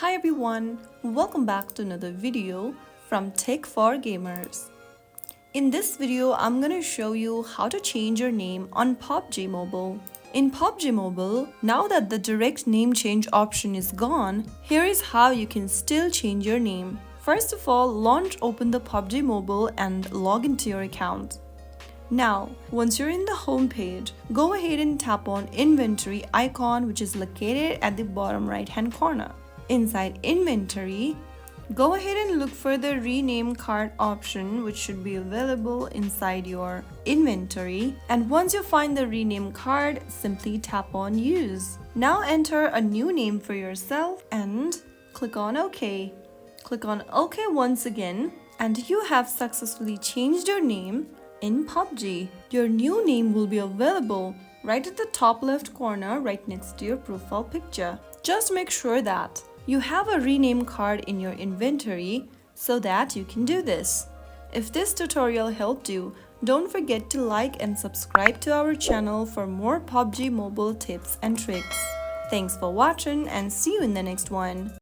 Hi everyone, welcome back to another video from Tech for Gamers. In this video, I'm gonna show you how to change your name on PUBG Mobile. In PUBG Mobile, now that the direct name change option is gone, here is how you can still change your name. First of all, open the PUBG Mobile and log into your account. Now, once you're in the home page, go ahead and tap on Inventory icon, which is located at the bottom right hand corner. Inside Inventory, go ahead and look for the Rename Card option, which should be available inside your inventory. And once you find the Rename Card, simply tap on Use. Now enter a new name for yourself and click on OK. Click on OK once again, and you have successfully changed your name in PUBG. Your new name will be available right at the top left corner, right next to your profile picture. Just make sure that you have a rename card in your inventory so that you can do this. If this tutorial helped you, don't forget to like and subscribe to our channel for more PUBG Mobile tips and tricks. Thanks for watching and see you in the next one.